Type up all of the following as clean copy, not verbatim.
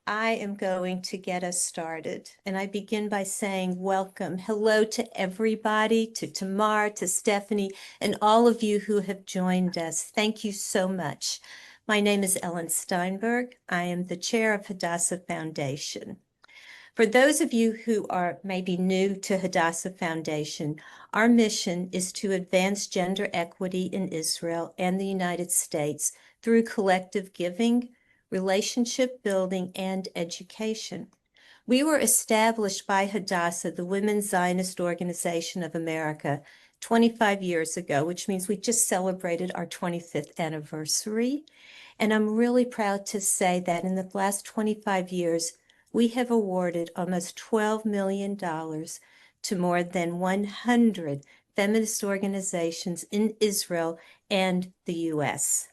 I am going to get us started. And I begin by saying welcome. Hello to everybody, to Tamar, to Stephanie, and all of you who have joined us. Thank you so much. My name is Ellen Steinberg. I am the chair of Hadassah Foundation. For those of you who are maybe new to Hadassah Foundation, our mission is to advance gender equity in Israel and the United States through collective giving, relationship building, and education. We were established by Hadassah, the Women's Zionist Organization of America, 25 years ago, which means we just celebrated our 25th anniversary. And I'm really proud to say that in the last 25 years, we have awarded almost $12 million to more than 100 feminist organizations in Israel and the U.S.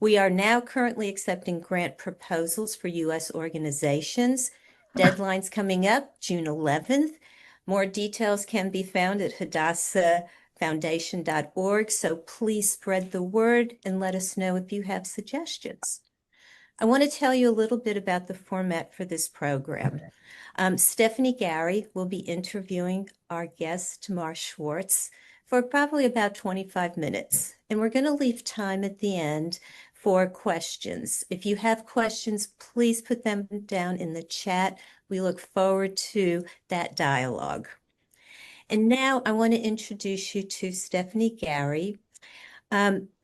We are now currently accepting grant proposals for U.S. organizations. Deadlines coming up June 11th. More details can be found at hadassahfoundation.org, so please spread the word and let us know if you have suggestions. I want to tell you a little bit about the format for this program. Stephanie Gary will be interviewing our guest, Tamar Shwartz, for probably about 25 minutes. And we're going to leave time at the end for questions. If you have questions, please put them down in the chat. We look forward to that dialogue. And now I want to introduce you to Stephanie Gary.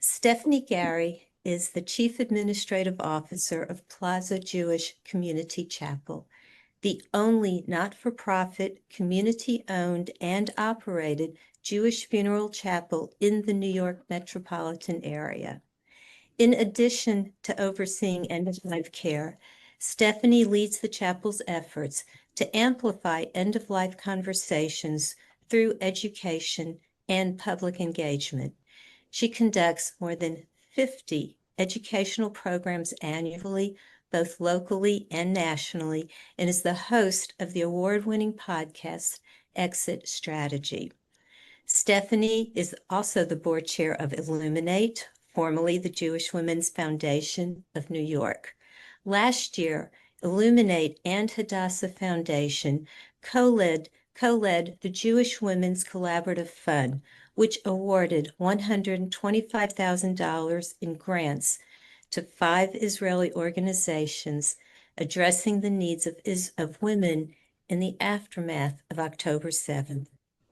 Stephanie Gary is the Chief Administrative Officer of Plaza Jewish Community Chapel, the only not-for-profit, community-owned and operated Jewish funeral chapel in the New York metropolitan area. In addition to overseeing end-of-life care, Stephanie leads the chapel's efforts to amplify end-of-life conversations through education and public engagement. She conducts more than 50 educational programs annually, both locally and nationally, and is the host of the award-winning podcast, Exit Strategy. Stephanie is also the board chair of Illuminate, formerly the Jewish Women's Foundation of New York. Last year, Illuminate and Hadassah Foundation co-led the Jewish Women's Collaborative Fund, which awarded $125,000 in grants to 5 Israeli organizations addressing the needs of women in the aftermath of October 7th.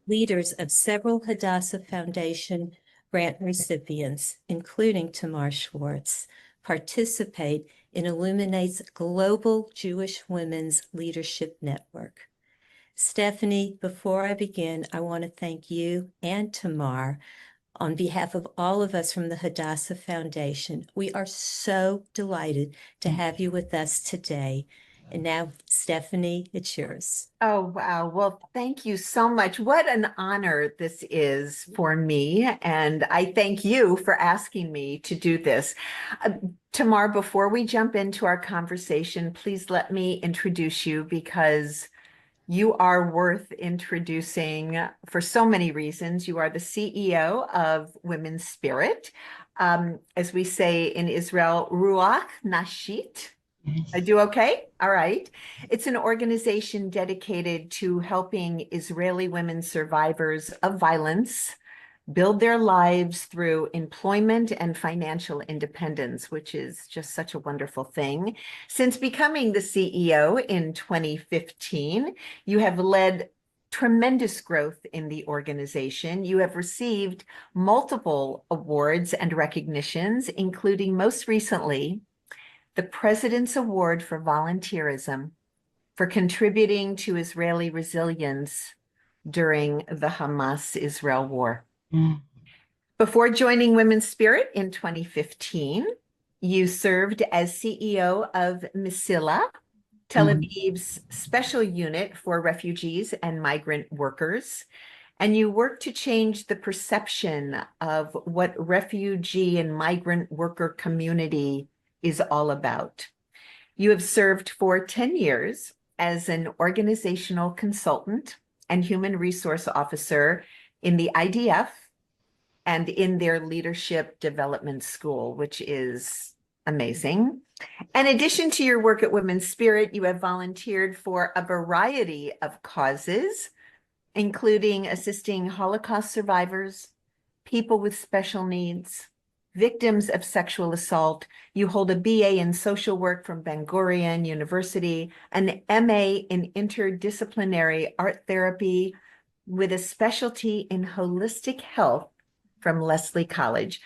Leaders of several Hadassah Foundation grant recipients, including Tamar Shwartz, participate in Illuminate's Global Jewish Women's Leadership Network. Stephanie, before I begin, I want to thank you and Tamar on behalf of all of us from the Hadassah Foundation. We are so delighted to have you with us today. And now, Stephanie, it's yours. Oh, wow. Well, thank you so much. What an honor this is for me. And I thank you for asking me to do this. Tamar, before we jump into our conversation, please let me introduce you because you are worth introducing for so many reasons. You are the CEO of Women's Spirit. As we say in Israel, Ruach Nashit. I do okay? All right. It's an organization dedicated to helping Israeli women survivors of violence build their lives through employment and financial independence, which is just such a wonderful thing. Since becoming the CEO in 2015, you have led tremendous growth in the organization. You have received multiple awards and recognitions, including most recently, the President's Award for Volunteerism for contributing to Israeli resilience during the Hamas-Israel war. Before joining Women's Spirit in 2015, you served as CEO of Mesila, Tel Aviv's special unit for refugees and migrant workers. And you worked to change the perception of what refugee and migrant worker community is all about. You have served for 10 years as an organizational consultant and human resource officer in the IDF and in their leadership development school, which is amazing. In addition to your work at Women's Spirit, you have volunteered for a variety of causes, including assisting Holocaust survivors, people with special needs, victims of sexual assault. You hold a BA in social work from Ben Gurion University, an MA in interdisciplinary art therapy with a specialty in holistic health from Lesley College.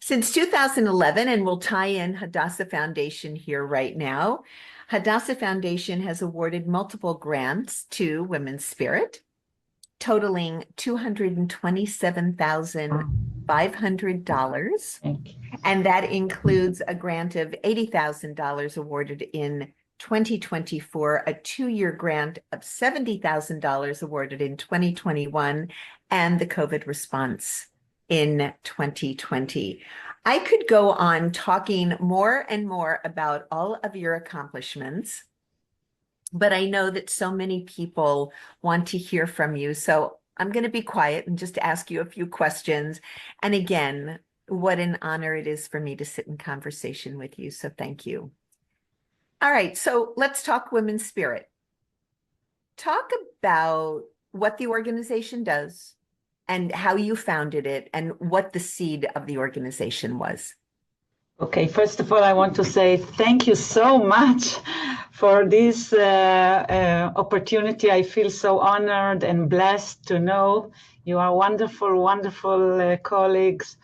Since 2011, and we'll tie in Hadassah Foundation here right now, Hadassah Foundation has awarded multiple grants to Women's Spirit, totaling $227,500. And that includes a grant of $80,000 awarded in 2024, a 2-year grant of $70,000 awarded in 2021, and the COVID response in 2020. I could go on talking more and more about all of your accomplishments, but I know that so many people want to hear from you. So I'm going to be quiet and just ask you a few questions. And again, what an honor it is for me to sit in conversation with you. So thank you. All right, so let's talk Women's Spirit. Talk about what the organization does and how you founded it and what the seed of the organization was. Okay, first of all, I want to say thank you so much for this opportunity. I feel so honored and blessed to know you are wonderful, wonderful colleagues.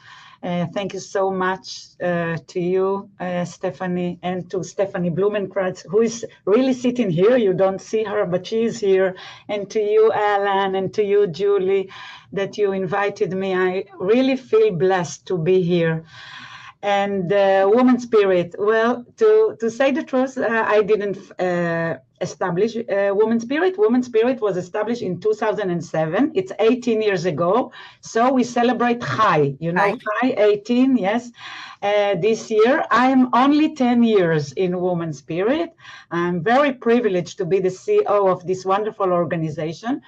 Thank you so much to you, Stephanie, and to Stephanie Blumenkratz, who is really sitting here. You don't see her, but she is here. And to you, Alan, and to you, Julie, that you invited me. I really feel blessed to be here. And Women's Spirit, well, to say the truth, I didn't establish Women's Spirit. Women's Spirit was established in 2007. It's 18 years ago. So we celebrate Chai, you know, Chai 18, yes. This year, I'm only 10 years in Women's Spirit. I'm very privileged to be the CEO of this wonderful organization.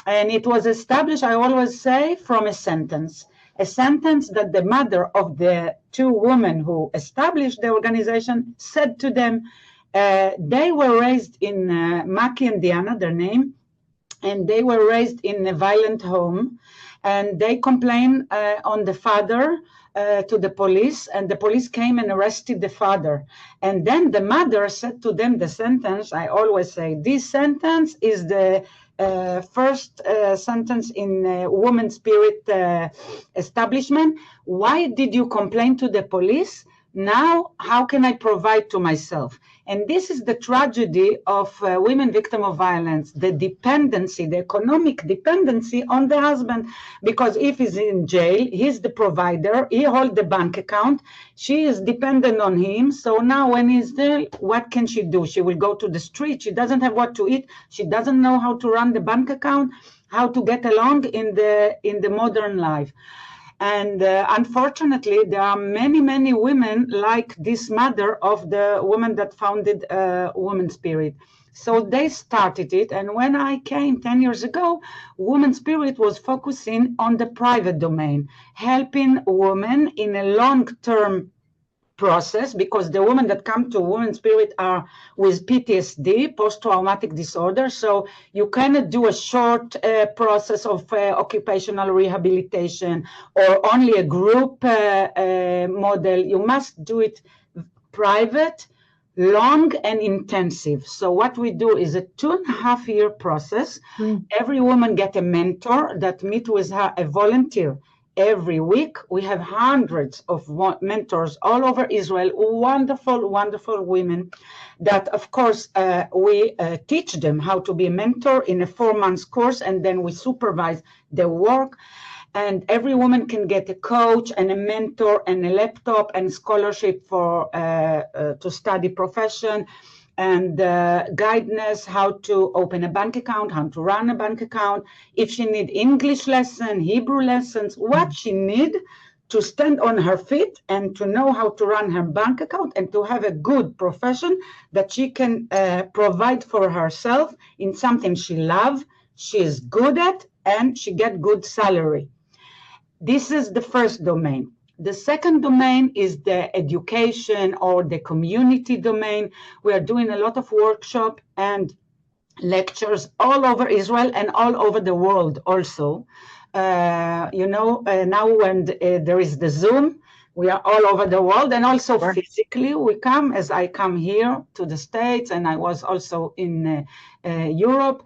And it was established, I always say, from a sentence that the mother of the 2 women who established the organization said to them. They were raised in Maki and Diana, their name, and they were raised in a violent home, and they complained on the father to the police, and the police came and arrested the father. And then the mother said to them the sentence, I always say, this sentence is the first sentence in Women's Spirit establishment. Why did you complain to the police? Now, how can I provide to myself? And this is the tragedy of women victims of violence, the dependency, the economic dependency on the husband. Because if he's in jail, he's the provider, he holds the bank account, she is dependent on him. So now when he's there, what can she do? She will go to the street. She doesn't have what to eat. She doesn't know how to run the bank account, how to get along in the modern life. And unfortunately, there are many, many women like this mother of the woman that founded Women's Spirit. So they started it. And when I came 10 years ago, Women's Spirit was focusing on the private domain, helping women in a long-term process, because the women that come to Women's Spirit are with PTSD, post-traumatic disorder. So you cannot do a short process of occupational rehabilitation or only a group model. You must do it private, long and intensive. So what we do is a 2.5-year process. Every woman get a mentor that meet with her, a volunteer. Every week, we have hundreds of mentors all over Israel, wonderful, wonderful women that, of course, we teach them how to be a mentor in a 4-month course, and then we supervise their work. And every woman can get a coach and a mentor and a laptop and scholarship for to study profession, and guidance how to open a bank account, how to run a bank account, if she need English lesson, Hebrew lessons, what she need to stand on her feet and to know how to run her bank account and to have a good profession that she can provide for herself in something she loves, she is good at, and she get good salary. This is the first domain. The second domain is the education or the community domain. We are doing a lot of workshop and lectures all over Israel and all over the world also. Now when there is the Zoom, we are all over the world, and also physically we come, as I come here to the States, and I was also in Europe,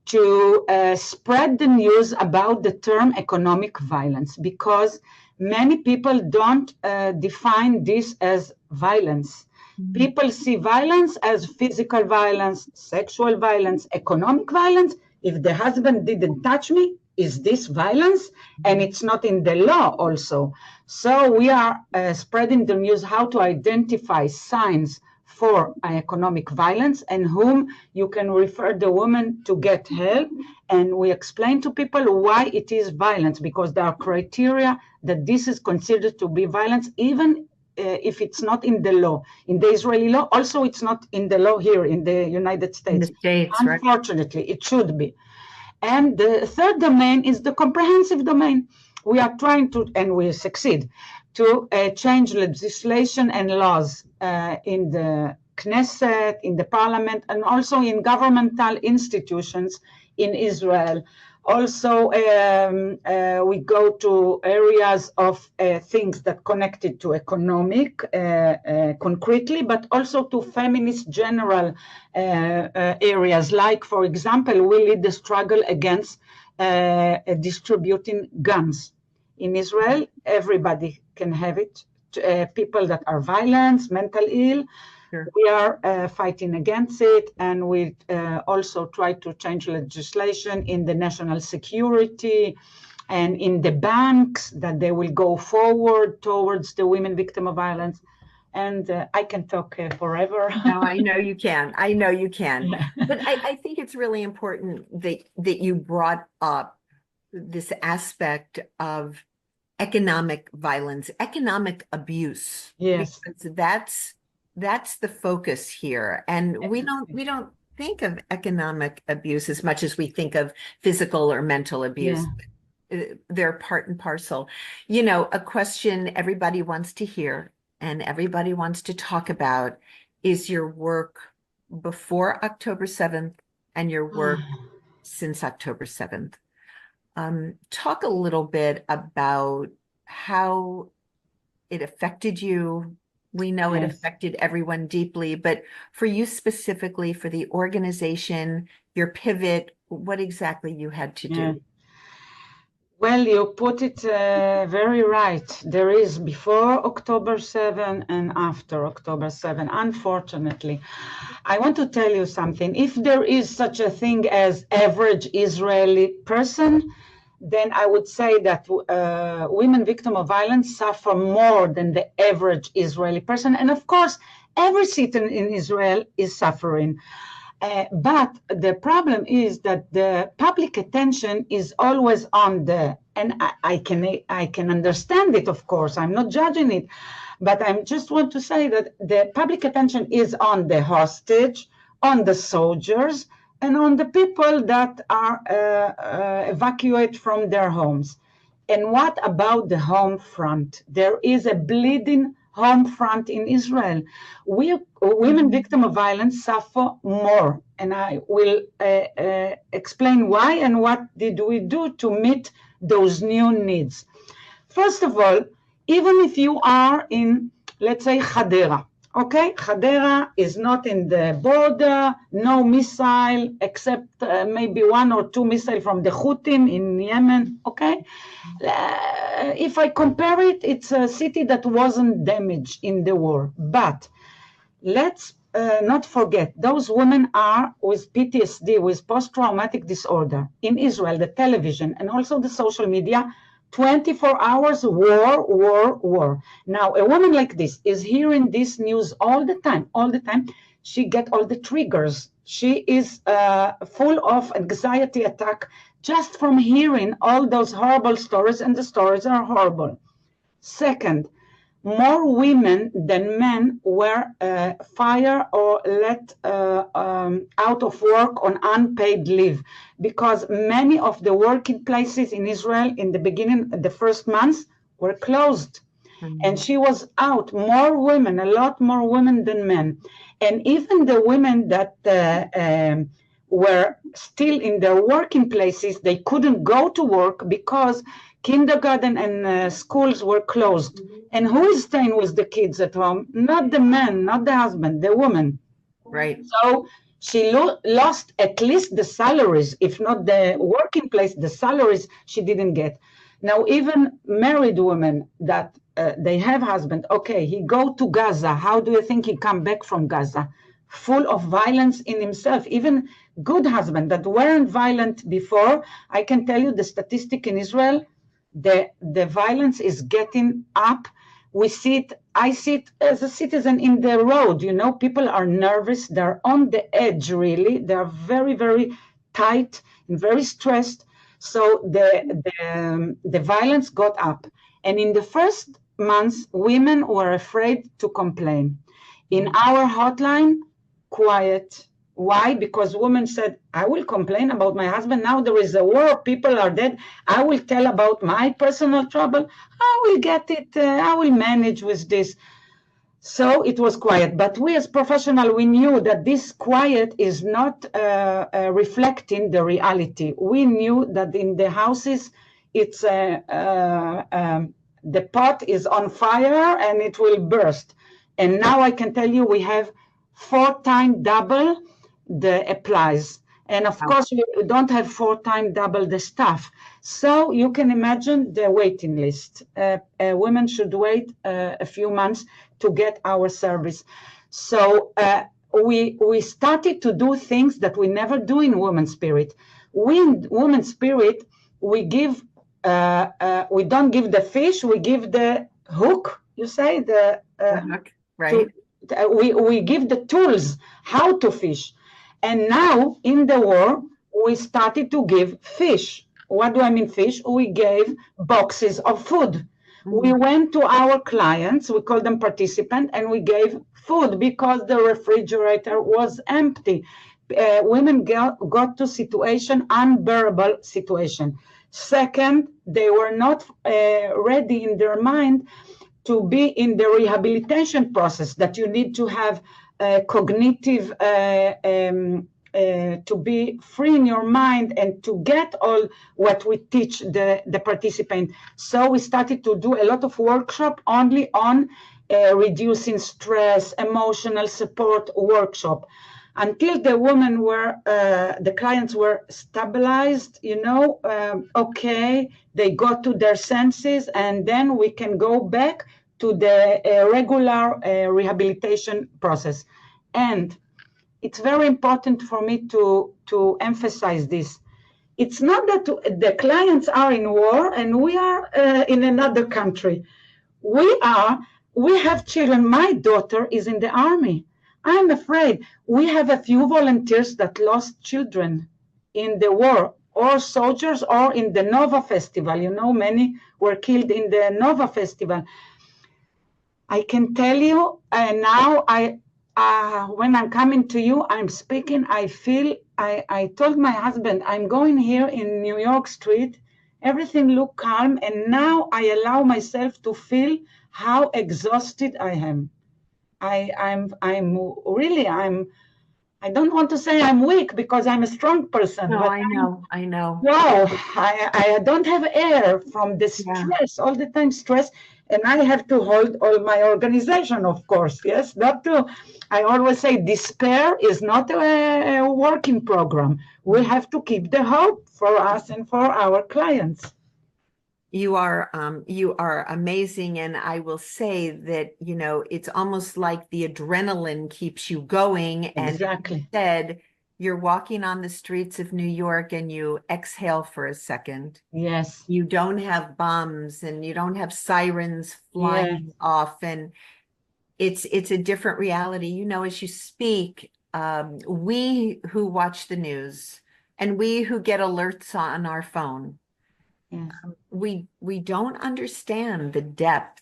to spread the news about the term economic violence, because many people don't define this as violence. People see violence as physical violence, sexual violence, economic violence. If the husband didn't touch me, is this violence? And it's not in the law also. So we are spreading the news how to identify signs for economic violence and whom you can refer the woman to get help. And we explain to people why it is violence, because there are criteria that this is considered to be violence, even if it's not in the law. In the Israeli law, also it's not in the law here in the United States. In the States, unfortunately, it should be. And the third domain is the comprehensive domain. We are trying to, and we succeed, to change legislation and laws in the Knesset, in the parliament, and also in governmental institutions in Israel. Also, we go to areas of things that connected to economic concretely, but also to feminist general areas. Like, for example, we lead the struggle against distributing guns. In Israel, everybody can have it. People that are violent, mental ill, sure. We are fighting against it, and we also try to change legislation in the national security and in the banks, that they will go forward towards the women victim of violence. And I can talk forever. No, I know you can. I know you can. But I think it's really important that you brought up this aspect of economic violence, economic abuse. Yes, because that's the focus here. And we don't think of economic abuse as much as we think of physical or mental abuse. Yeah. They're part and parcel. You know, a question everybody wants to hear and everybody wants to talk about is your work before October 7th and your work since October 7th. Talk a little bit about how it affected you. We know it affected everyone deeply, but for you specifically, for the organization, your pivot, what exactly you had to do? Well, you put it very right. There is before October 7 and after October 7, unfortunately. I want to tell you something. If there is such a thing as average Israeli person, then I would say that women victims of violence suffer more than the average Israeli person. And of course, every citizen in Israel is suffering. But the problem is that the public attention is always on and I can understand it, of course, I'm not judging it, but I just want to say that the public attention is on the hostage, on the soldiers, and on the people that are evacuated from their homes. And what about the home front? There is a bleeding home front in Israel. Women victims of violence suffer more, and I will explain why and what did we do to meet those new needs. First of all, even if you are in, let's say, Hadera, okay, Hadera is not in the border, no missile, except maybe 1 or 2 missiles from the Houthis in Yemen, okay? If I compare it, it's a city that wasn't damaged in the war. But let's not forget, those women are with PTSD, with post-traumatic disorder. In Israel, the television and also the social media, 24 hours, war, war, war. Now, a woman like this is hearing this news all the time. She gets all the triggers. She is full of anxiety attack just from hearing all those horrible stories, and the stories are horrible. Second, more women than men were fired or let out of work on unpaid leave, because many of the working places in Israel in the beginning, the first months, were closed. And she was out, more women, a lot more women than men. And even the women that were still in their working places, they couldn't go to work because kindergarten and schools were closed. And who is staying with the kids at home? Not the man, not the husband, the woman. Right. So she lost at least the salaries, if not the working place, the salaries she didn't get. Now, even married women that they have husband, okay, he go to Gaza. How do you think he come back from Gaza? Full of violence in himself. Even good husband that weren't violent before, I can tell you the statistic in Israel, the violence is getting up. We see it, I see it as a citizen in the road, you know, people are nervous, they're on the edge, really. They're very, very tight and very stressed. So the violence got up. And in the first months, women were afraid to complain. In our hotline, quiet. Why? Because women said, I will complain about my husband. Now there is a war, people are dead. I will tell about my personal trouble. I will get it. I will manage with this. So it was quiet. But we as professionals, we knew that this quiet is not reflecting the reality. We knew that in the houses, it's the pot is on fire and it will burst. And now I can tell you we have 4 times double the applies. And of course, we don't have 4 times double the staff. So you can imagine the waiting list. Women should wait a few months to get our service. So we started to do things that we never do in Women's Spirit. We in Women's Spirit, we give, we don't give the fish, we give the hook, you say? The hook, right. We give the tools how to fish. And now in the war, we started to give fish. What do I mean fish? We gave boxes of food. We went to our clients, we call them participants, and we gave food because the refrigerator was empty. Women got to situation, unbearable situation. Second, they were not ready in their mind to be in the rehabilitation process, that you need to have cognitive, to be free in your mind and to get all what we teach the participant. So we started to do a lot of workshop only on reducing stress, emotional support workshop, until the women were, the clients were stabilized, you know, okay, they got to their senses, and then we can go back to the regular rehabilitation process. And it's very important for me to emphasize this. It's not that the clients are in war and we are in another country. We have children. My daughter is in the army. I'm afraid. We have a few volunteers that lost children in the war, or soldiers, or in the Nova Festival. You know, many were killed in the Nova Festival. I can tell you now, when I'm coming to you, I'm speaking, I feel, I told my husband, I'm going here in New York Street, everything look calm, and now I allow myself to feel how exhausted I am. I don't want to say I'm weak because I'm a strong person. No, but I know. Wow, I don't have air from the stress, all the time stress, and I have to hold all my organization, of course. Yes, not to, I always say despair is not a working program. We have to keep the hope for us and for our clients. You are amazing. And I will say that, you know, it's almost like the adrenaline keeps you going. Exactly. And said, you're walking on the streets of New York and you exhale for a second. Yes. You don't have bombs and you don't have sirens flying off. And it's a different reality. You know, as you speak, we who watch the news and we who get alerts on our phone, we don't understand the depth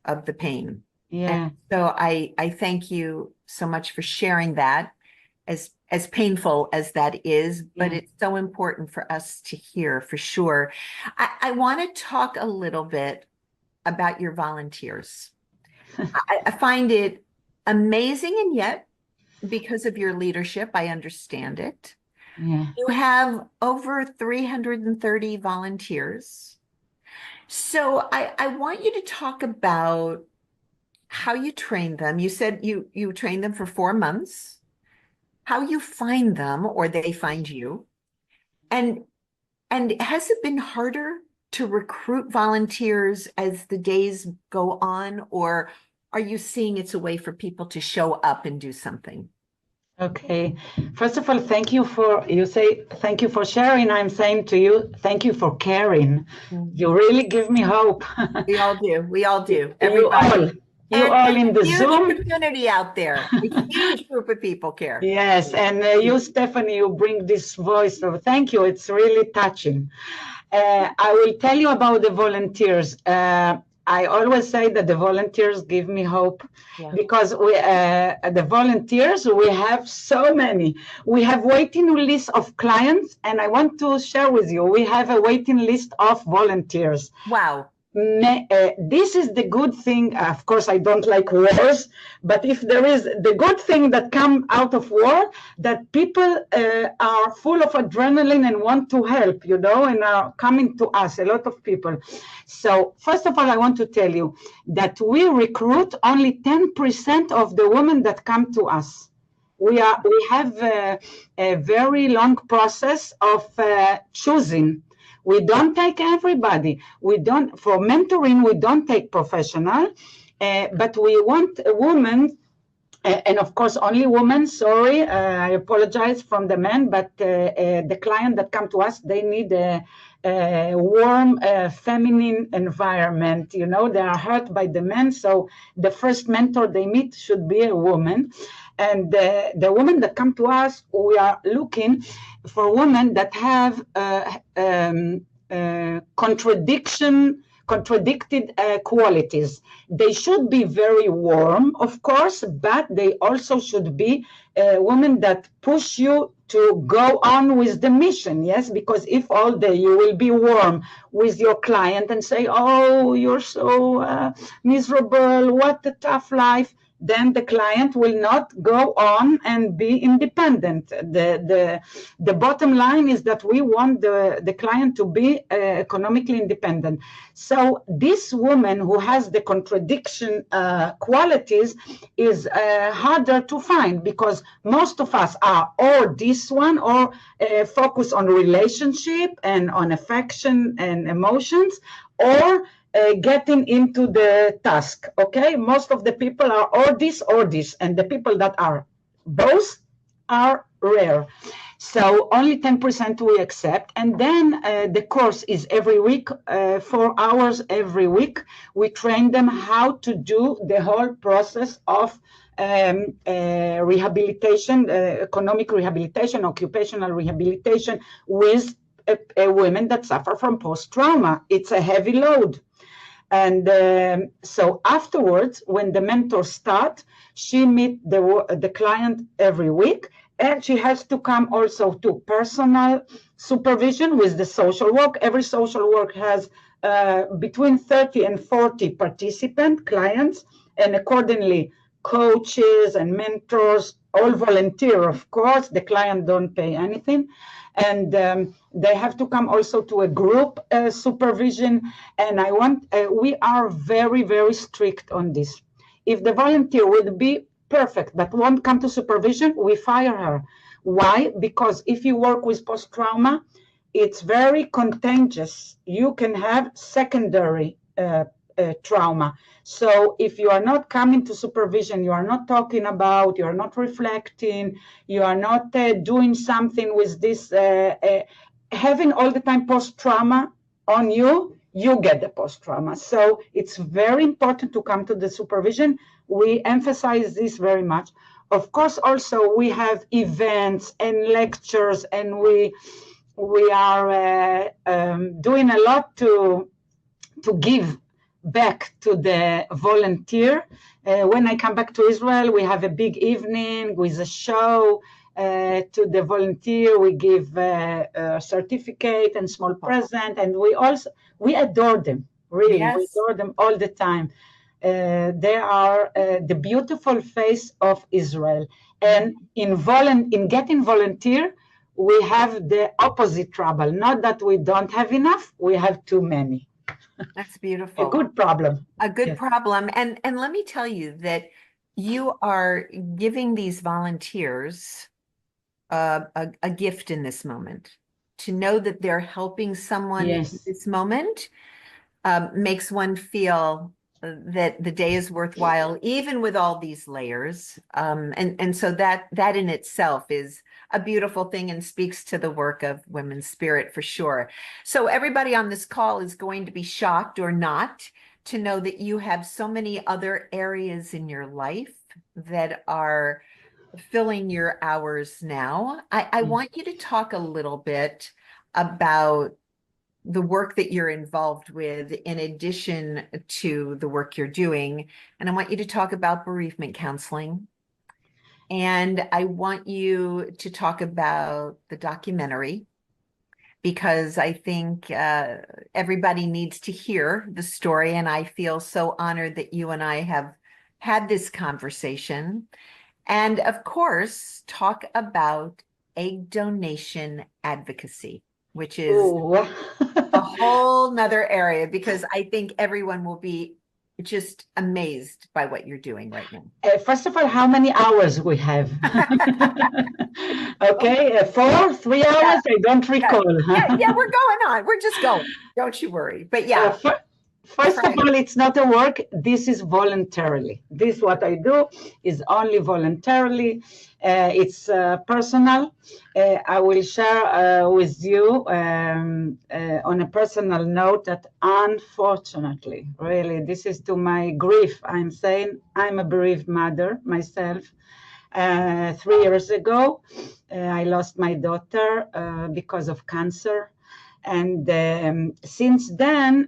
of the pain. Yeah. And so I thank you so much for sharing that, as painful as that is, but it's so important for us to hear, for sure. I want to talk a little bit about your volunteers. I find it amazing, and yet, because of your leadership, I understand it. Yeah. You have over 330 volunteers. So I want you to talk about how you train them. You said you train them for 4 months, how you find them or they find you. And has it been harder to recruit volunteers as the days go on, or are you seeing it's a way for people to show up and do something? Okay. First of all, thank you for sharing. I'm saying to you, thank you for caring. You really give me hope. We all do. We all do. You Everybody. all in the Huge Zoom. community out there. A huge group of people care. Yes, and you, Stephanie, you bring this voice. So thank you. It's really touching. I will tell you about the volunteers. I always say that the volunteers give me hope, because the volunteers, we have so many. We have waiting list of clients, and I want to share with you, we have a waiting list of volunteers. Wow. This is the good thing. Of course, I don't like wars, but if there is the good thing that come out of war, that people are full of adrenaline and want to help, and are coming to us, a lot of people. So first of all, I want to tell you that we recruit only 10% of the women that come to us. We have a very long process of choosing. We don't take everybody. For mentoring, we don't take professional, but we want a woman, and of course, only women. Sorry, I apologize from the men, but the client that come to us, they need a warm, feminine environment. They are hurt by the men, so the first mentor they meet should be a woman. And the women that come to us, we are looking for women that have contradicted qualities. They should be very warm, of course, but they also should be women that push you to go on with the mission. Yes, because if all day you will be warm with your client and say, oh, you're so miserable, what a tough life, then the client will not go on and be independent. The bottom line is that we want the client to be economically independent. So this woman who has the contradiction qualities is harder to find, because most of us are or this one or focus on relationship and on affection and emotions, or getting into the task. Okay, most of the people are or this, and the people that are both are rare. So only 10% we accept, and then the course is every week, 4 hours every week. We train them how to do the whole process of rehabilitation, economic rehabilitation, occupational rehabilitation with women that suffer from post-trauma. It's a heavy load. And so afterwards, when the mentor starts, she meets the client every week, and she has to come also to personal supervision with the social work. Every social work has between 30 and 40 participant clients, and accordingly, coaches and mentors, all volunteer, of course. The client don't pay anything. And they have to come also to a group supervision. And we are very, very strict on this. If the volunteer would be perfect but won't come to supervision, we fire her. Why? Because if you work with post-trauma, it's very contagious. You can have secondary trauma. So if you are not coming to supervision, you are not talking about, you are not reflecting, you are not doing something with this, having all the time post-trauma on you, you get the post-trauma. So it's very important to come to the supervision. We emphasize this very much. Of course, also we have events and lectures, and we are doing a lot to give back to the volunteer. When I come back to Israel, we have a big evening with a show to the volunteer. We give a certificate and small present, and we adore them. Really, we Yes. adore them all the time. They are the beautiful face of Israel. And in getting volunteer, we have the opposite trouble. Not that we don't have enough, we have too many. That's A beautiful. good problem. A good Yes. problem. And let me tell you that you are giving these volunteers a gift in this moment. To know that they're helping someone in Yes. this moment makes one feel that the day is worthwhile, even with all these layers. And so that in itself is a beautiful thing and speaks to the work of Women's Spirit for sure. So everybody on this call is going to be shocked or not to know that you have so many other areas in your life that are filling your hours now. I want you to talk a little bit about the work that you're involved with in addition to the work you're doing. And I want you to talk about bereavement counseling. And I want you to talk about the documentary, because I think everybody needs to hear the story. And I feel so honored that you and I have had this conversation. And of course, talk about egg donation advocacy, which is Ooh. a whole nother area, because I think everyone will be just amazed by what you're doing right now. First of all, how many hours we have? Okay, 4, 3 hours? I don't recall. Yeah, we're going on. We're just going. Don't you worry. But yeah. First of Frank. all, it's not a work. This is voluntarily. This what I do is only voluntarily. It's personal. I will share with you on a personal note that unfortunately, really, this is to my grief. I'm saying I'm a bereaved mother myself. 3 years ago, I lost my daughter because of cancer. And since then,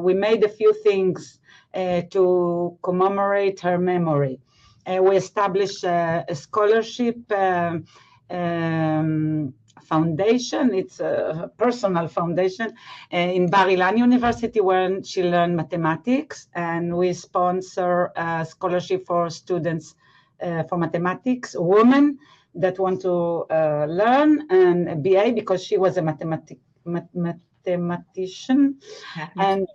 we made a few things to commemorate her memory. We established a scholarship foundation. It's a personal foundation in Bar Ilan University, where she learned mathematics. And we sponsor a scholarship for students for mathematics, women that want to learn and a BA, because she was a mathematician. And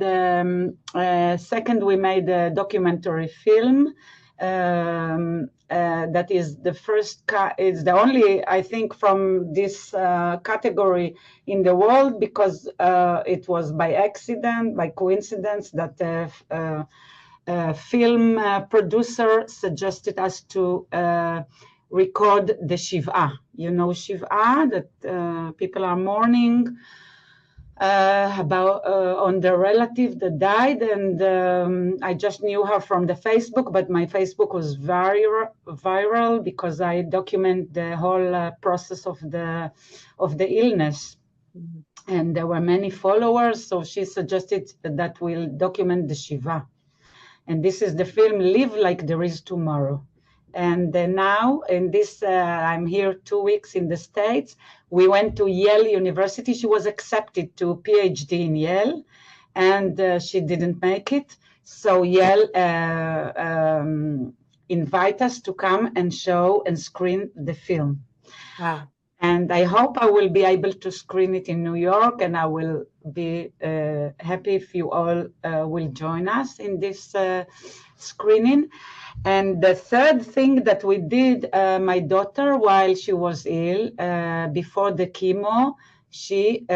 second, we made a documentary film that is the first, it's the only, I think, from this category in the world, because it was by accident, by coincidence, that film producer suggested us to record the Shiva. You know Shiva, that people are mourning about on the relative that died, and I just knew her from the Facebook, but my Facebook was viral because I document the whole process of the illness. And there were many followers, so she suggested that we'll document the Shiva. And this is the film Live Like There Is Tomorrow. And now in this, I'm here 2 weeks in the States. We went to Yale University. She was accepted to PhD in Yale, and she didn't make it. So Yale invite us to come and show and screen the film. Wow. And I hope I will be able to screen it in New York, and I will be happy if you all will join us in this screening. And the third thing that we did, my daughter, while she was ill, before the chemo, she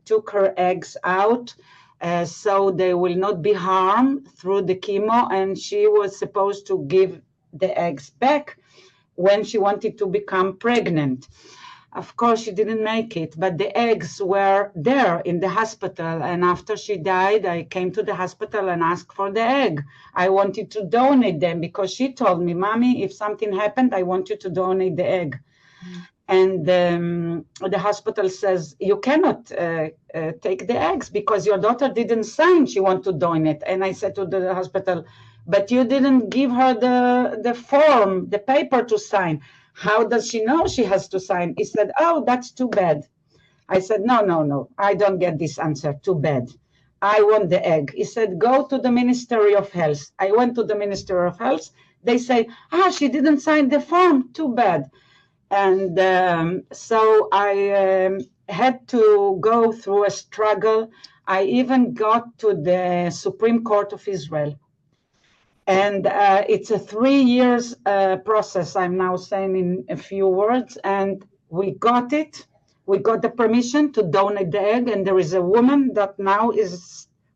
took her eggs out so they will not be harmed through the chemo, and she was supposed to give the eggs back when she wanted to become pregnant. Of course, she didn't make it, but the eggs were there in the hospital. And after she died, I came to the hospital and asked for the egg. I wanted to donate them because she told me, Mommy, if something happened, I want you to donate the egg. And the hospital says, you cannot take the eggs because your daughter didn't sign she wants to donate. And I said to the hospital, but you didn't give her the form, the paper to sign. How does she know she has to sign? He said, oh, that's too bad. I said, no, no, no, I don't get this answer. Too bad. I want the egg. He said, go to the Ministry of Health. I went to the Ministry of Health. They say, she didn't sign the form. Too bad. And so I had to go through a struggle. I even got to the Supreme Court of Israel. And it's a 3 years process, I'm now saying in a few words, and we got it. We got the permission to donate the egg, and there is a woman that now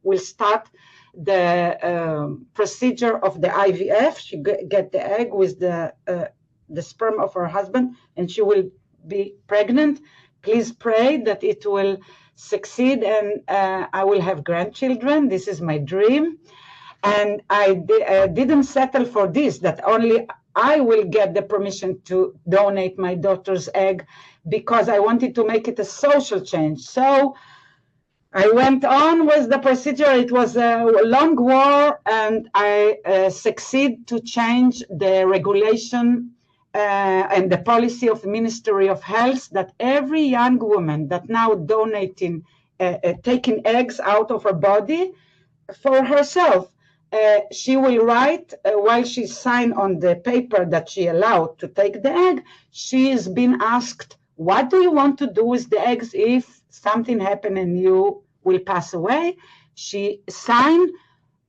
will start the procedure of the IVF. She get the egg with the sperm of her husband, and she will be pregnant. Please pray that it will succeed, and I will have grandchildren. This is my dream. And I didn't settle for this, that only I will get the permission to donate my daughter's egg, because I wanted to make it a social change. So I went on with the procedure. It was a long war, and I succeed to change the regulation and the policy of the Ministry of Health, that every young woman that now donating, taking eggs out of her body for herself, she will write while she signed on the paper that she allowed to take the egg. She is being asked, what do you want to do with the eggs if something happened and you will pass away? She signed,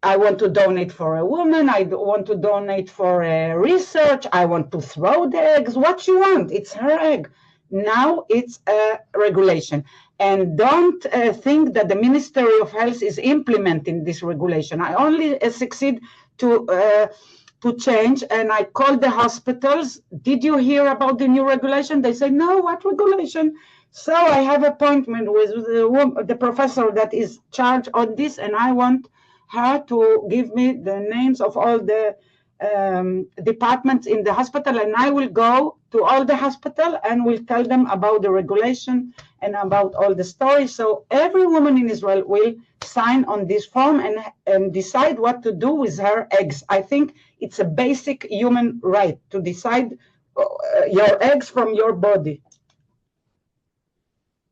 I want to donate for a woman, I want to donate for research, I want to throw the eggs, what she wants, it's her egg. Now it's a regulation. And don't think that the Ministry of Health is implementing this regulation. I only succeed to change, and I called the hospitals. Did you hear about the new regulation? They say, no, what regulation? So I have an appointment with the professor that is charged on this, and I want her to give me the names of all the departments in the hospital, and I will go to all the hospital and will tell them about the regulation and about all the stories. So every woman in Israel will sign on this form and decide what to do with her eggs. I think it's a basic human right to decide your eggs from your body.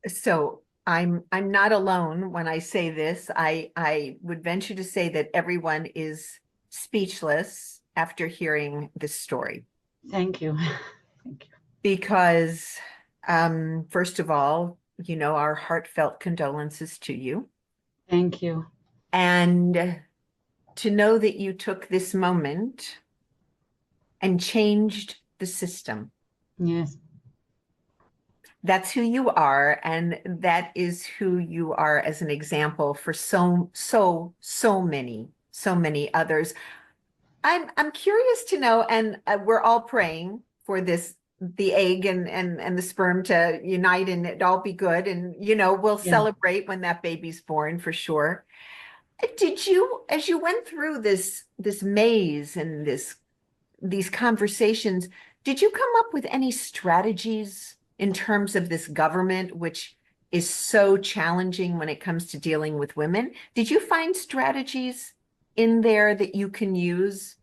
So I'm not alone when I say this. I would venture to say that everyone is speechless after hearing this story. Thank you. Thank you. Because first of all, our heartfelt condolences to you. Thank you. And to know that you took this moment and changed the system. Yes. That's who you are, and that is who you are as an example for so many others. I'm curious to know, and we're all praying for the egg and the sperm to unite and it all be good, and we'll celebrate when that baby's born for sure. Did you, as you went through this maze and these conversations, did you come up with any strategies in terms of this government, which is so challenging when it comes to dealing with women? Did you find strategies in there that you can use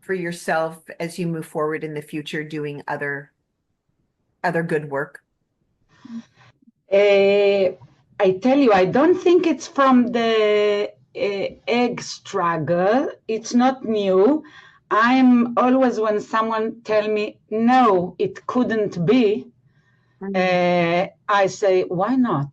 for yourself as you move forward in the future doing other good work? I tell you, I don't think it's from the egg struggle. It's not new. I'm always, when someone tell me, no, it couldn't be, I say, why not?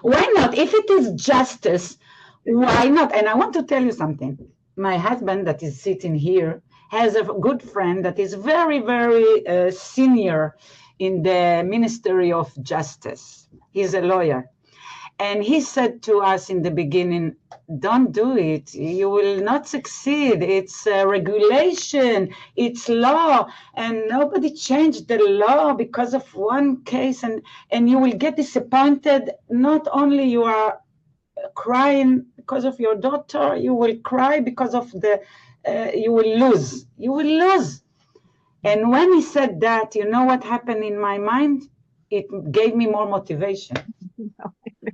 Why not? If it is justice, why not? And I want to tell you something. My husband that is sitting here has a good friend that is very, very senior in the Ministry of Justice. He's a lawyer. And he said to us in the beginning, don't do it. You will not succeed. It's regulation. It's law. And nobody changed the law because of one case. And you will get disappointed. Not only you are crying because of your daughter, you will cry because of you will lose. You will lose. And when he said that, you know what happened in my mind? It gave me more motivation.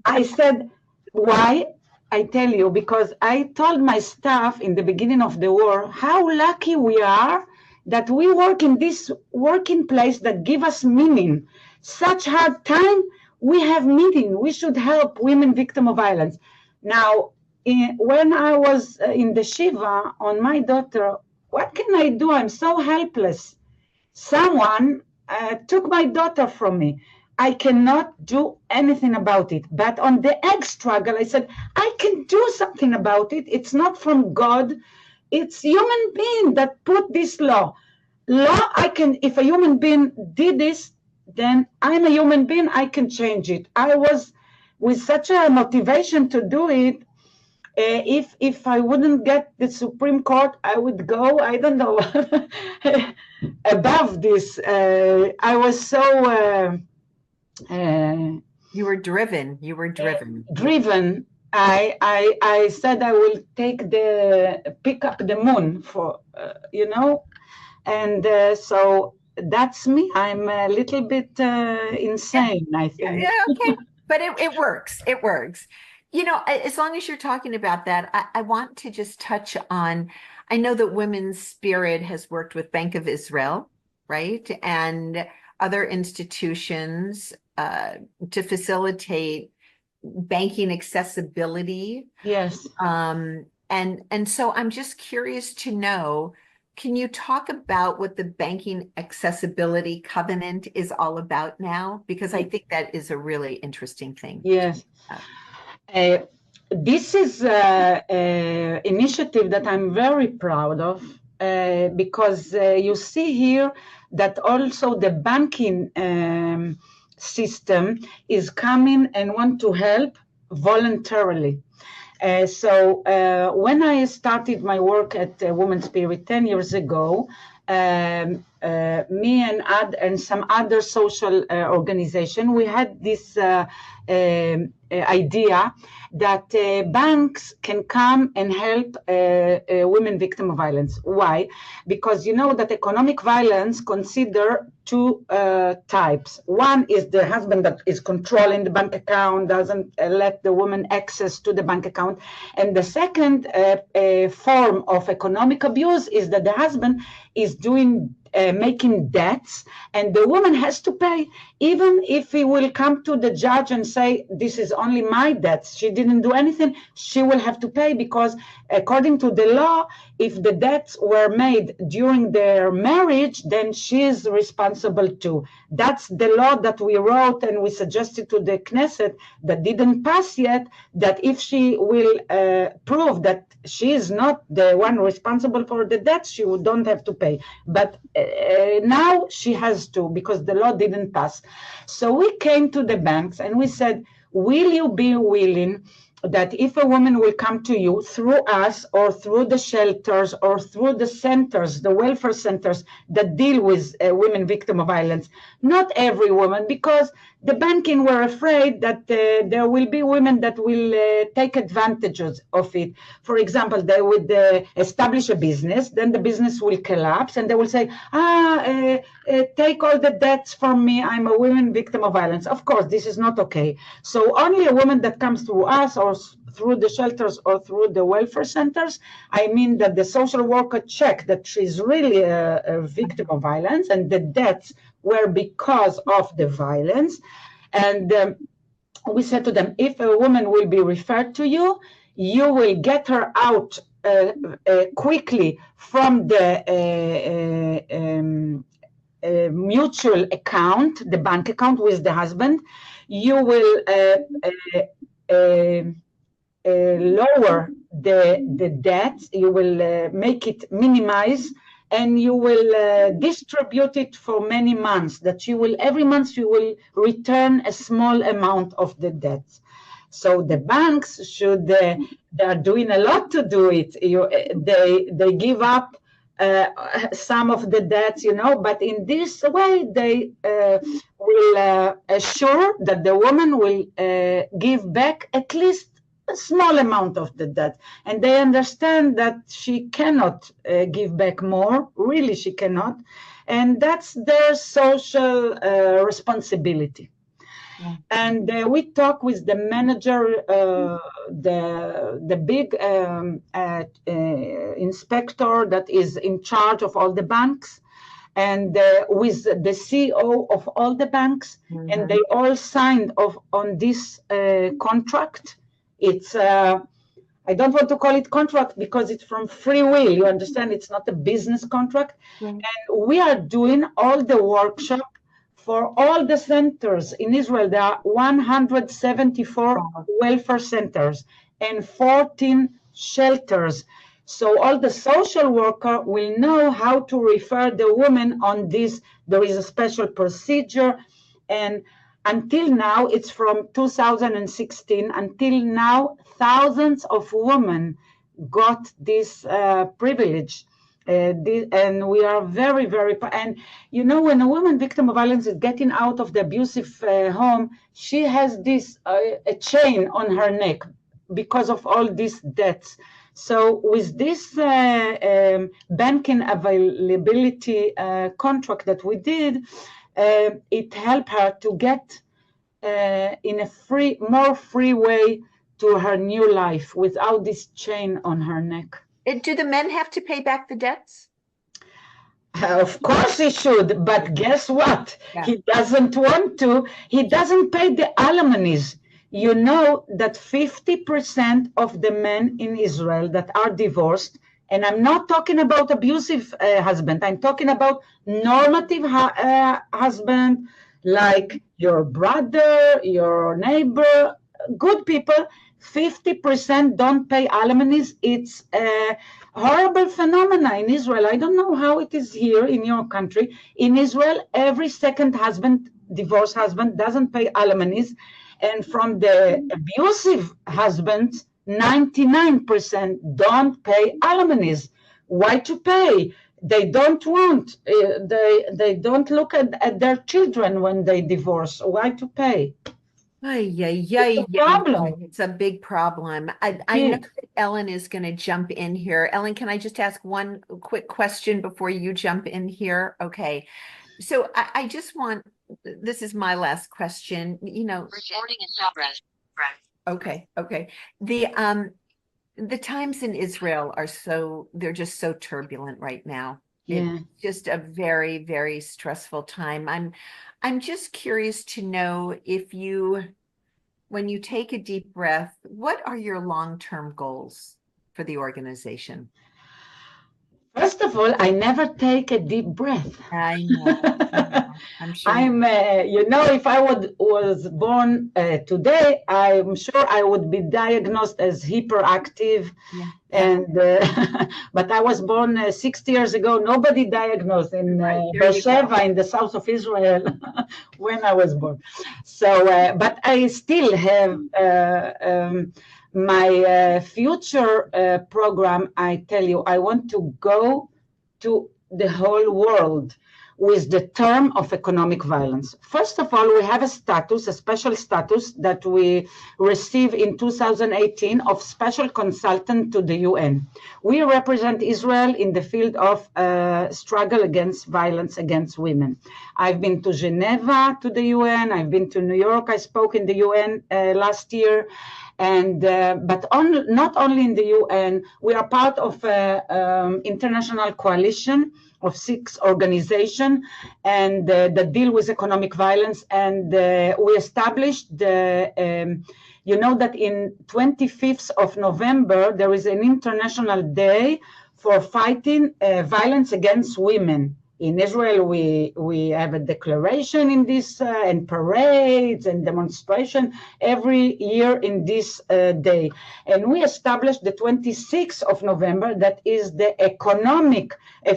I said, why? I tell you, because I told my staff in the beginning of the war how lucky we are that we work in this working place that give us meaning. Such hard time, we have meaning. We should help women victims of violence. Now, when I was in the Shiva on my daughter, what can I do? I'm so helpless. Someone took my daughter from me. I cannot do anything about it. But on the egg struggle, I said, I can do something about it. It's not from God. It's human being that put this law. I can, if a human being did this, then I'm a human being, I can change it. I was with such a motivation to do it. If I wouldn't get the Supreme Court, I would go, I don't know, above this. I was so You were driven. You were driven. driven. I said I will pick up the moon for, and so that's me. I'm a little bit insane, I think. Yeah, okay. But it works. It works. As long as you're talking about that, I want to just touch on, I know that Women's Spirit has worked with Bank of Israel, right? And other institutions to facilitate banking accessibility. Yes. And so I'm just curious to know, can you talk about what the Banking Accessibility Covenant is all about now? Because I think that is a really interesting thing. Yes. This is an initiative that I'm very proud of because you see here that also the banking system is coming and want to help voluntarily. So when I started my work at Women's Spirit 10 years ago, me and some other social organization, we had this idea that banks can come and help women victims of violence. Why? Because you know that economic violence consider two types. One is the husband that is controlling the bank account, doesn't let the woman access to the bank account. And the second form of economic abuse is that the husband is making debts, and the woman has to pay, even if he will come to the judge and say, this is only my debts, she didn't do anything, she will have to pay, because according to the law, if the debts were made during their marriage, then she is responsible too. That's the law that we wrote and we suggested to the Knesset that didn't pass yet, that if she will prove that she is not the one responsible for the debts, she don't have to pay. But now she has to, because the law didn't pass. So we came to the banks and we said, will you be willing that if a woman will come to you through us or through the shelters or through the centers, the welfare centers that deal with women victims of violence, not every woman, because the banking were afraid that there will be women that will take advantages of it. For example, they would establish a business, then the business will collapse and they will say, take all the debts from me, I'm a woman victim of violence. Of course, this is not okay. So only a woman that comes through us or through the shelters or through the welfare centers, I mean that the social worker check that she's really a victim of violence and the debts were because of the violence. And we said to them, if a woman will be referred to you, you will get her out quickly from the mutual account, the bank account with the husband. You will lower the debt, you will make it minimize, and you will distribute it for many months, that you will, every month you will return a small amount of the debt. So the banks should, they are doing a lot to do it. They give up some of the debts, but in this way, they will assure that the woman will give back at least a small amount of the debt. And they understand that she cannot give back more, really she cannot. And that's their social responsibility. And we talk with the manager, the big inspector that is in charge of all the banks, and with the CEO of all the banks, and they all signed off on this contract. It's I don't want to call it contract because it's from free will. You understand? It's not a business contract. And we are doing all the workshop for all the centers in Israel. There are 174 welfare centers and 14 shelters. So all the social worker will know how to refer the woman on this. There is a special procedure. And until now, it's from 2016, until now, thousands of women got this privilege. And we are very, very, and you know, when a woman victim of violence is getting out of the abusive home, she has this a chain on her neck because of all these debts. So with this banking availability contract that we did, it helped her to get in a more free way to her new life without this chain on her neck. Do the men have to pay back the debts? Of course he should, but guess what? He doesn't want to. He doesn't pay the alimonies. You know that 50% of the men in Israel that are divorced, and I'm not talking about abusive husband, I'm talking about normative husband, like your brother, your neighbor, good people, 50% don't pay alimonies. It's a horrible phenomena in Israel. I don't know how it is here in your country. In Israel, every second husband, divorced husband, doesn't pay alimonies. And from the abusive husbands, 99% don't pay alimonies. Why to pay? They don't want. They don't look at their children when they divorce. Why to pay? It's a big problem. I know that Ellen is going to jump in here. Ellen, can I just ask one quick question before you jump in here? Okay. So I just want, this is my last question, you know. Recording in progress. Okay. The times in Israel are they're just so turbulent right now. Yeah. It's just a very, very stressful time. I'm just curious to know when you take a deep breath, what are your long-term goals for the organization? First of all, I never take a deep breath. I know. I'm sure. You know, if I was born today, I'm sure I would be diagnosed as hyperactive. Yeah. And but I was born 60 years ago. Nobody diagnosed in Beersheba in the south of Israel when I was born. So, but I still have my future program. I tell you, I want to go to the whole world with the term of economic violence. First of all, we have a special status that we received in 2018 of special consultant to the UN. We represent Israel in the field of struggle against violence against women. I've been to Geneva to the UN. I've been to New York. I spoke in the UN last year. And but not only in the UN, we are part of an international coalition of 6 organizations and that deal with economic violence. And we established you know that in 25th of November, there is an international day for fighting violence against women. In Israel, we have a declaration in this and parades and demonstration every year in this day. And we established the 26th of November, that is the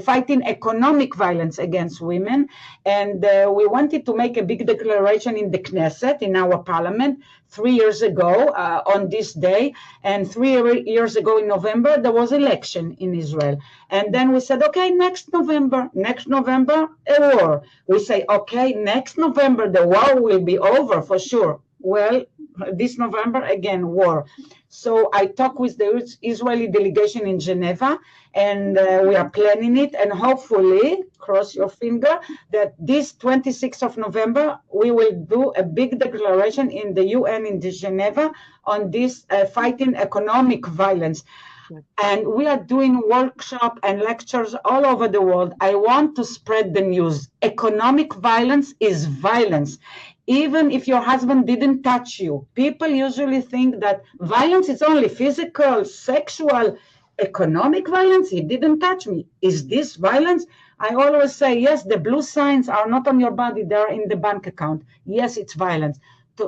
fighting economic violence against women. And we wanted to make a big declaration in the Knesset, in our parliament, 3 years ago on this day. And 3 years ago in November, there was election in Israel. And then we said, okay, next November, a war. We say, okay, next November, the war will be over for sure. Well, this November, again, war. So I talked with the Israeli delegation in Geneva, and we are planning it. And hopefully, cross your finger, that this 26th of November, we will do a big declaration in the UN in Geneva on this fighting economic violence. And we are doing workshops and lectures all over the world. I want to spread the news. Economic violence is violence. Even if your husband didn't touch you, people usually think that violence is only physical, sexual. Economic violence, he didn't touch me. Is this violence? I always say, yes, the blue signs are not on your body, they're in the bank account. Yes, it's violence.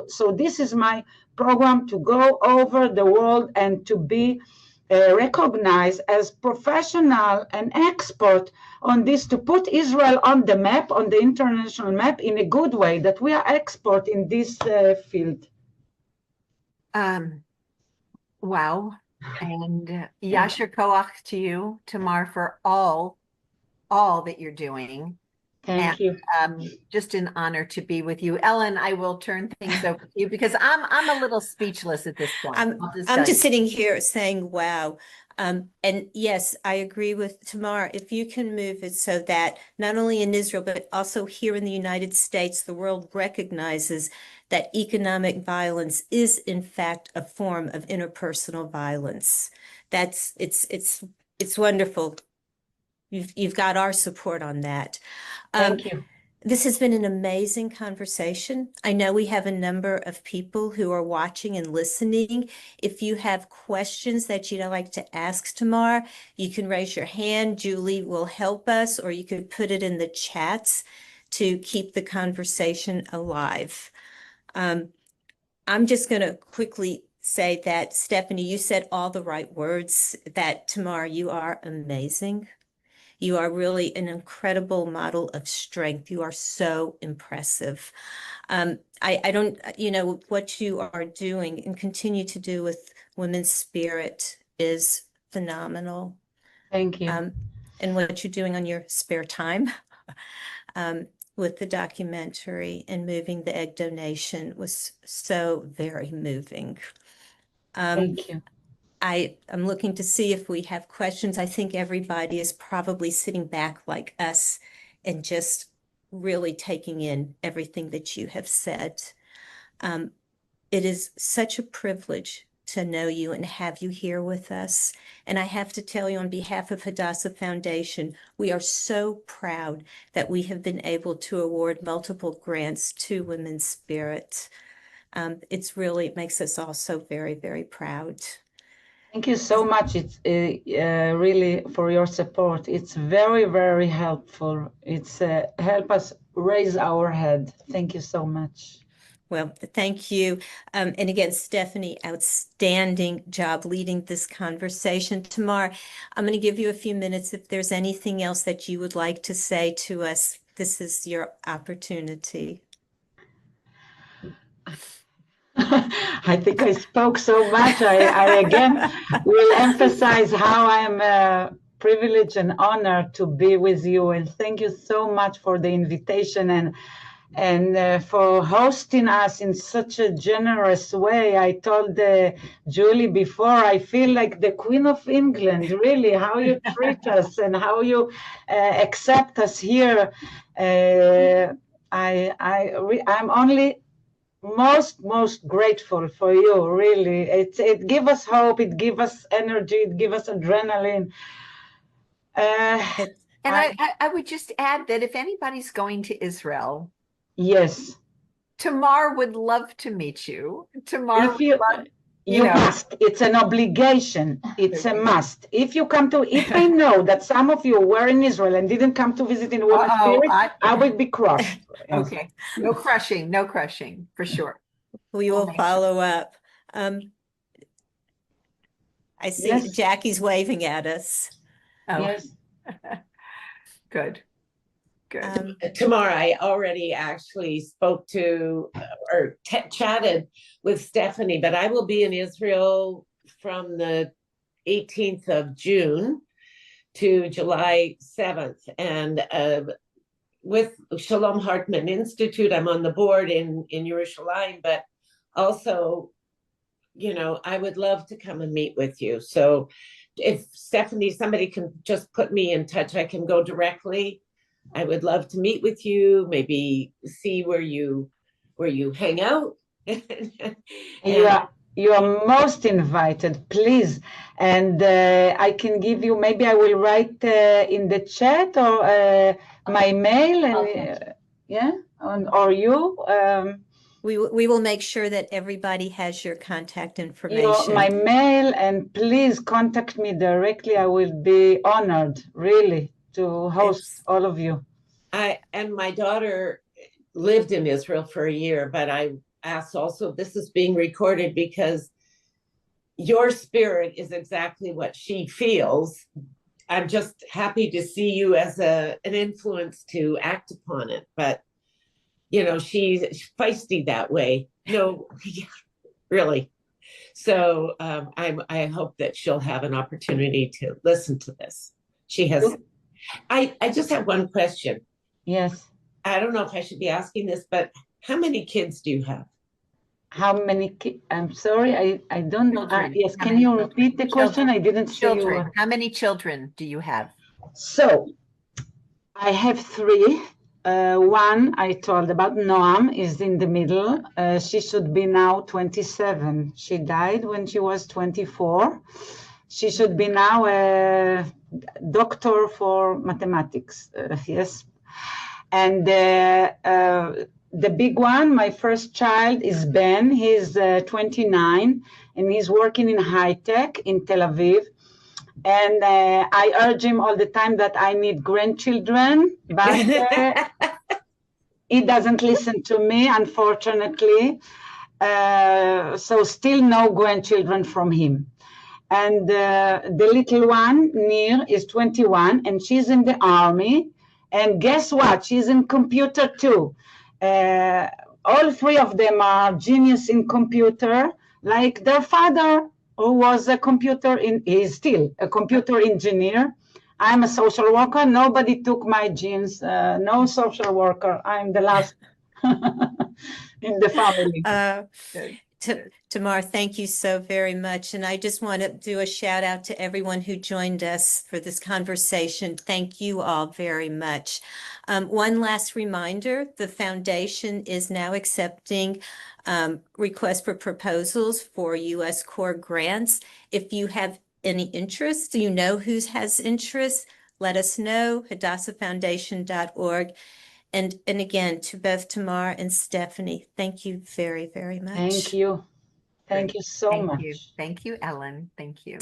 So this is my program, to go over the world and to be recognized as professional and expert on this, to put Israel on the map, on the international map, in a good way, that we are expert in this field. Wow. And Yasher Koach to you, Tamar, for all that you're doing. Thank you. Just an honor to be with you. Ellen, I will turn things over to you because I'm a little speechless at this point. I'm just sitting here saying, wow. And yes, I agree with Tamar. If you can move it so that not only in Israel, but also here in the United States, the world recognizes that economic violence is in fact a form of interpersonal violence. It's wonderful. You've got our support on that. Thank you. This has been an amazing conversation. I know we have a number of people who are watching and listening. If you have questions that you'd like to ask Tamar, you can raise your hand. Julie will help us, or you could put it in the chats to keep the conversation alive. I'm just going to quickly say that, Stephanie, you said all the right words, that Tamar, you are amazing. You are really an incredible model of strength. You are so impressive. I don't, what you are doing and continue to do with Women's Spirit is phenomenal. Thank you. And what you're doing on your spare time with the documentary and moving the egg donation was so very moving. Thank you. I'm looking to see if we have questions. I think everybody is probably sitting back like us and just really taking in everything that you have said. It is such a privilege to know you and have you here with us. And I have to tell you, on behalf of Hadassah Foundation, we are so proud that we have been able to award multiple grants to Women's Spirit. It makes us all so very, very proud. Thank you so much. It's really for your support. It's very, very helpful. It's help us raise our head. Thank you so much. Well, thank you. And again, Stephanie, outstanding job leading this conversation. Tamar, I'm going to give you a few minutes. If there's anything else that you would like to say to us, this is your opportunity. I think I spoke so much. I again will emphasize how I am privileged and honored to be with you. And thank you so much for the invitation and for hosting us in such a generous way. I told Julie before, I feel like the Queen of England, really, how you treat us and how you accept us here. I'm only most grateful for you, really. It gives us hope, it gives us energy, it gives us adrenaline. And I would just add that if anybody's going to Israel, yes, Tamar would love to meet you. Tamar would love, you must. It's an obligation. It's a must. If I know that some of you were in Israel and didn't come to visit in Women's Spirit, I would be crushed. Okay. No crushing, for sure. We will follow up. I see Jackie's waving at us. Oh. Yes. Good. Tamar, I already actually spoke to or chatted with Stephanie, but I will be in Israel from the 18th of June to July 7th. And with Shalom Hartman Institute, I'm on the board in Yerushalayim, but also I would love to come and meet with you. So if Stephanie, somebody can just put me in touch, I can go directly. I would love to meet with you, maybe see where you hang out. You are most invited, please. And I can give you, maybe I will write in the chat or my mail, and or you. We will make sure that everybody has your contact information. My mail, and please contact me directly. I will be honored, really, to host all of you. And my daughter lived in Israel for a year, but I asked also, this is being recorded because your spirit is exactly what she feels. I'm just happy to see you as an influence to act upon it. But, she's feisty that way. No, really. So I hope that she'll have an opportunity to listen to this. She has. I just have one question. Yes. I don't know if I should be asking this, but how many kids do you have? How many kids? I'm sorry, I don't. Yes, can you repeat the question? I didn't see you. How many children do you have? So, I have 3. One I told about, Noam, is in the middle. She should be now 27. She died when she was 24. She should be now a doctor for mathematics. Yes. And the big one, my first child, is Ben. He's 29, and he's working in high tech in Tel Aviv. And I urge him all the time that I need grandchildren, but he doesn't listen to me, unfortunately. So still no grandchildren from him. And the little one, Nir, is 21, and she's in the army. And guess what? She's in computer too. All 3 of them are genius in computer, like their father, who was he's still a computer engineer. I'm a social worker. Nobody took my genes. No social worker. I'm the last in the family. Tamar, thank you so very much. And I just want to do a shout out to everyone who joined us for this conversation. Thank you all very much. One last reminder, the foundation is now accepting requests for proposals for U.S. Corps grants. If you have any interest, who has interest, let us know, hadassahfoundation.org. And again, to both Tamar and Stephanie, thank you very, very much. Thank you. Thank you so much. Thank you, Ellen. Thank you.